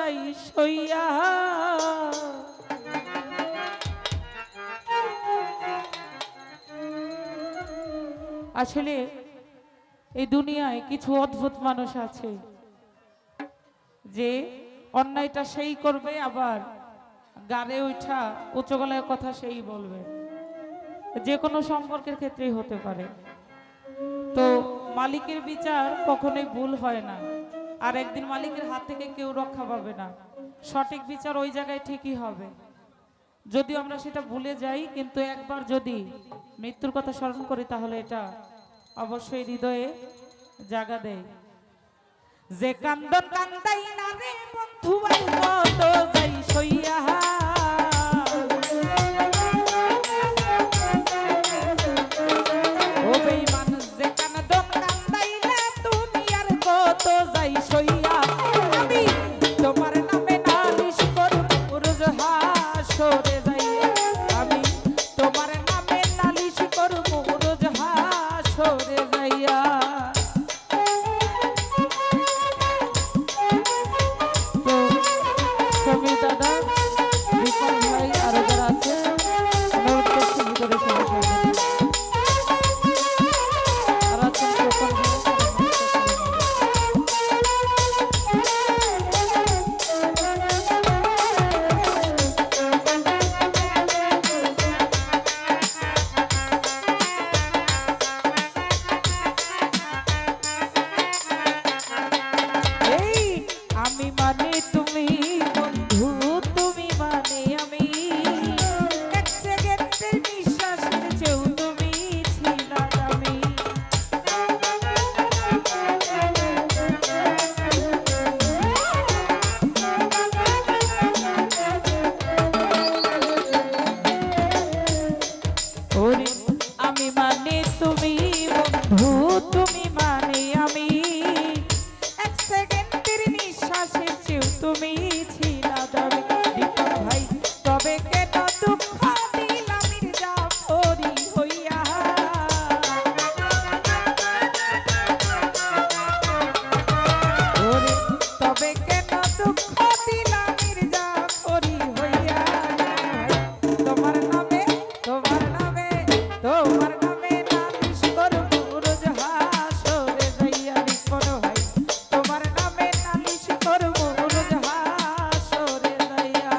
যাই সইয়া। আসলে এই দুনিয়ায় কিছু অদ্ভুত মানুষ আছে যে অন্যায়টা সেই করবে, আবার গাড়ে উঠা উচ্চ গলায় কথা সেই বলবে। যে কোনো সম্পর্কের ক্ষেত্রেই হতে পারে। তো মালিকের বিচার কখনোই ভুল হয় না, আর একদিন মালিকের হাত থেকে কেউ রক্ষা পাবে না। সঠিক বিচার ওই জায়গায় ঠিকই হবে, যদিও আমরা সেটা ভুলে যাই। কিন্তু একবার যদি মৃত্যুর কথা স্মরণ করি তাহলে এটা অবশ্যই হৃদয়ে জাগা দেয়। যে কান্দন কান্দাই না রে বন্ধু কত যাই সইয়া, ও বেঈমান যে কান্দন কান্দাই না দুনিয়ার কত যাই সইয়া। আমি তোমার নামে নালিশ করব রোজ হাসরে যাইয়া, আমি তোমার নামে নালিশ করব রোজ হাসরে যাইয়া। দাদা বিপন ভাই আরো যারা আছে অনুরোধ করছি ভিতরে আর আছেন বিপন ভাই। আমি মানে তুমি বন্ধু, তুমি মানে আমি, এক সেকেন্ডের নিঃশ্বাসের চেয়েও তুমি ছিলা দামি। ওরে আমি মানে তুমি বন্ধু, তুমি মানে আমি, এক সেকেন্ডের নিঃশ্বাসের চেয়েও তুমি ছিলা দামি। দীপক ভাই তবে কেন দুঃখ দিলাম মির্জাফরি হইয়া, ওরে তবে কেন দুঃখ দিলাম মির্জাফরি হইয়া। তোমার নামে তোমার নামে তোমার নামে নালিশ করব রোজ হাসরে যাইয়া। বিপন ভাই তোমার নামে নালিশ করব রোজ হাসরে যাইয়া।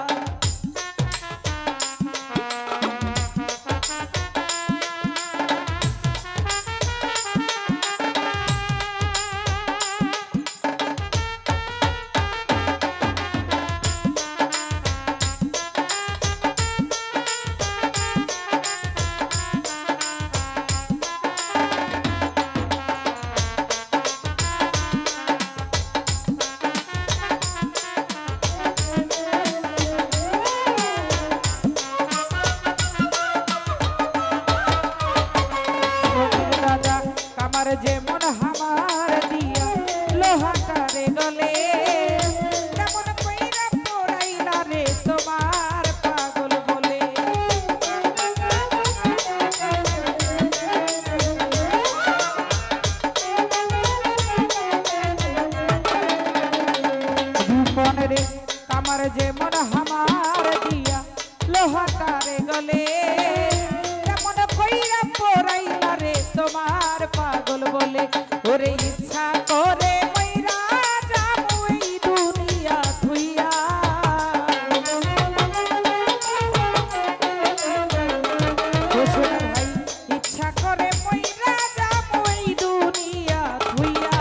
কামার যেমন হামার দিয়া লোহাটারে গলে, তেমন কইরা পোড়াইলা রে তোমার পাগল বলে। বিপন রে কামার যেমন হামার দিয়া লোহাটারে গলে, তেমন কইরা পোড়াইলা রে তোমার পাগল বলে। ওরে ইচ্ছা করে মইরা যাবো এই দুনিয়া থুইয়া, ভাই ইচ্ছা করে মইরা যাবো এই দুনিয়া থুইয়া।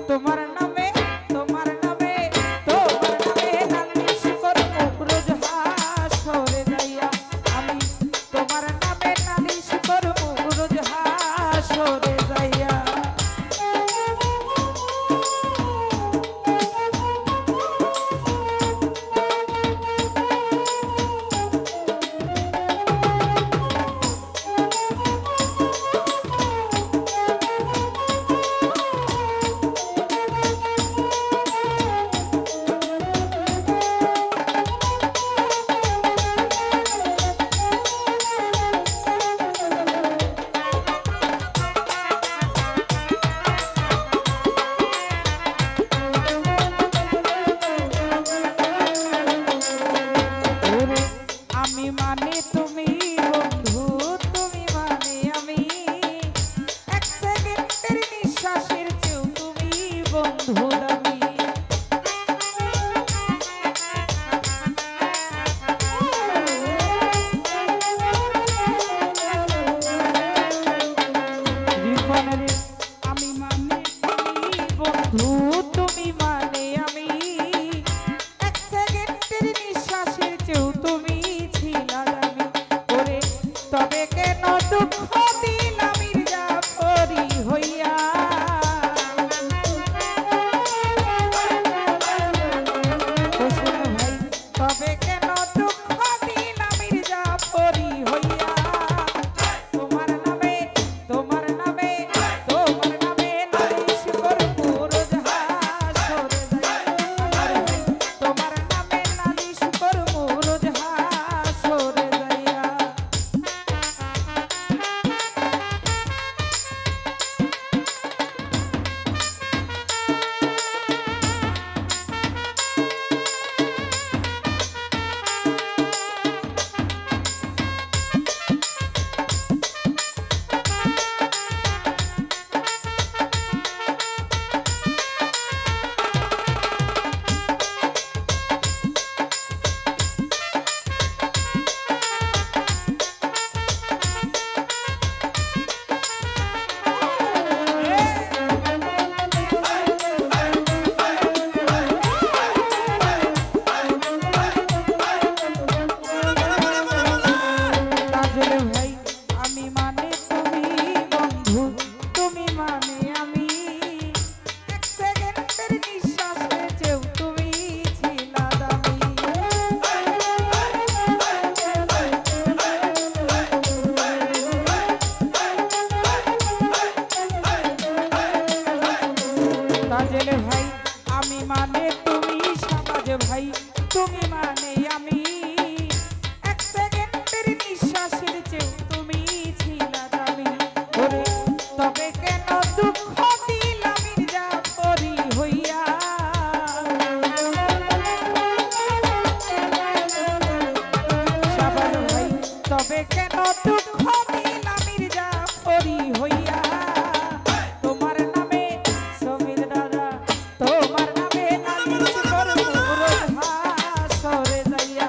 তোমার নামে তোমার নামে তোমার নামে নালিশ করব রোজ হাসরে যাইয়া, আমি তোমার নামে নালিশ করব রোজ হাসরে যাইয়া। বন্ধু দামি। রিপনের আমি মানে তুমি বন্ধু তুমি মানে আমি, এক সেকেন্ডের নিঃশ্বাসের চেয়েও তুমি ছিলা দামি। ওরে তবে কেন দুঃখ দিলা মির্জাফরি হইয়া, ভাই তবে কেন দুঃখ দিলা মির্জাফরি হইয়া। তোমার নামে তোমার নামে তোমার নামে নালিশ করবো রোজ হাসরে যাইয়া। তোমার নামে নালিশ করবো রোজ হাসরে যাইয়া। ভাই আমি মানে তুমি বন্ধু তুমি মানে আমি, এক সেকেন্ডের নিঃশ্বাসে চেয়েও তুমি ছিলা দামি। তাজেল ভাই আমি মানে তুমি, সাবাজ ভাই তুমি মানে আমি, এক সেকেন্ডের নিঃশ্বাসের চেয়েও তুমি ছিলা দামি। ওরে তবে কেন দুঃখ দিলা মির্জাফরি হইয়া। সাবাজ ভাই তবে কেন দুঃখ দিলা মির্জাফরি হইয়া। তোমার নামে সমীর দাদা তোমার নামে নালিশ করবো রোজ হাসরে যাইয়া।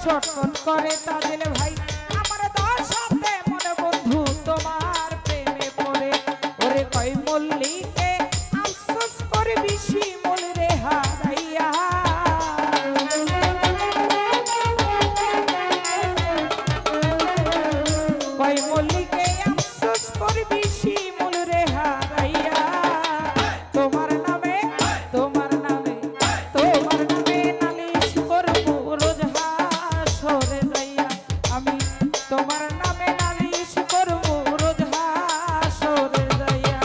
ছটফট করে তাজেল ভাই আমার দশাতে মনে বন্ধু তোমার প্রেমে পড়ে ওরে কই মল্লিকে আফসোস করবি শিমুল রে হারাইয়া কই মল্লিকে আফসোস করবি শিমুল রে হারাইয়া তোমার নামে নালিশ করব রোজ হাসরে যাইয়া আমি তোমার নামে নালিশ করব রোজ হাসরে যাইয়া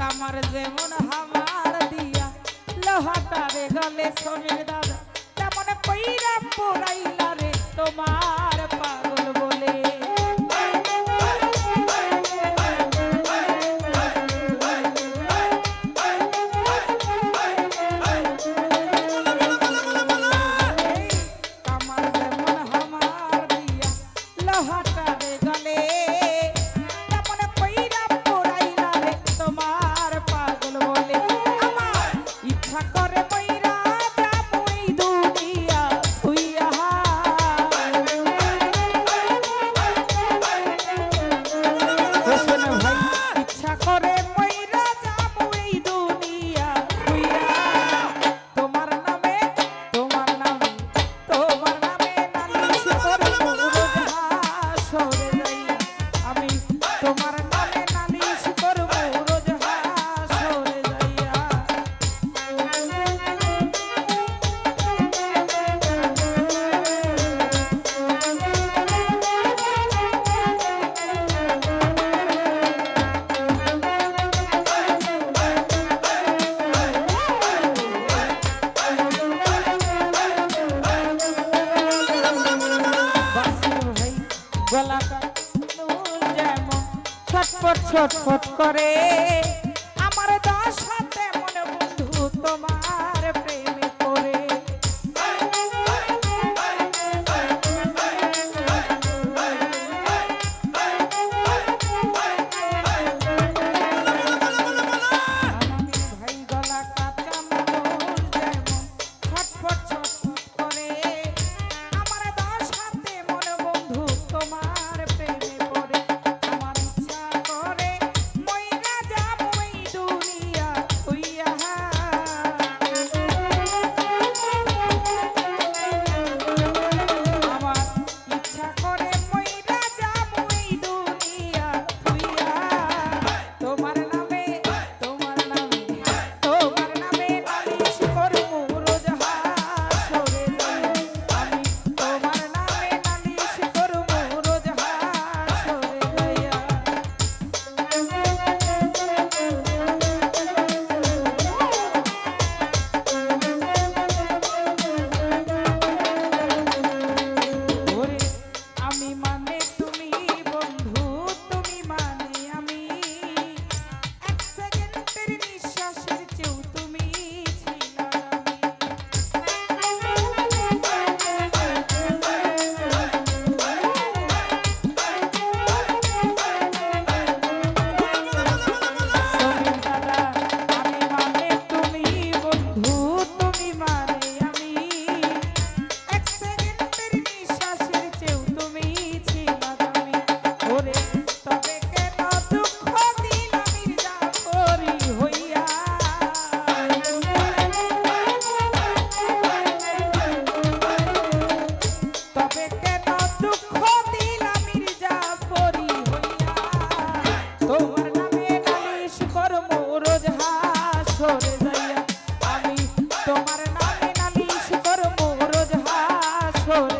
আমার যেমন হামার দিয়া লোহাটারে গলে সমীর দাদা তেমন কইরা পোড়াইলা রে তোমার পাগল বলে আমার যেমন হামার দিয়া লোহাটারে গলে তেমন কইরা পোড়াইলা রে তোমার পাগল বলে আমার ইচ্ছা করে মইরা যাবো এই দুনিয়া হইয়া হোসেন ভাই ইচ্ছা করে মইরা যাবো এই দুনিয়া হইয়া তোমার নামে নালিশ করবো রোজ হাসরে যাইয়া আমি তোমার নামে নালিশ করবো রোজ হাসরে যাইয়া বাসির ভাই গলাটা নুন যেমন ছটফট করে আমার দশাতে মনে বন্ধু তোমার প্রেমে পড়ে আমাদের ভাই গলাটা কেমন যেমন ছটফট করে আমার দশাতে মনে বন্ধু তোমার প্রেমে পড়ে আমার ইচ্ছা করে মইরা যাবো এই দুনিয়া হইয়া আমার ইচ্ছা করে মইরা যাবো এই দুনিয়া হইয়া তোমার নামে নালিশ করবো রোজ হাসরে যাইয়া আমি তোমার নামে নালিশ করবো রোজ হাসরে যাইয়া ওরে আমি মানে তুমি বন্ধু তুমি মানে আমি এক সেকেন্ডের নিঃশ্বাসের চেয়েও তুমি ছিলা সমীর দাদা আমি মানে তুমি বন্ধু তুমি মানে আমি এক সেকেন্ডের নিঃশ্বাসের চেয়েও তুমি ছিলা দামি ওরে তবে কেন দুঃখ দিলা মির্জাফরি হইয়া তবে কেন দুঃখ দিলা মির্জাফরি হইয়া তোমার নামে নালিশ করবো রোজ হাসরে যাইয়া আমি তোমার নামে নালিশ করবো রোজ হাসরে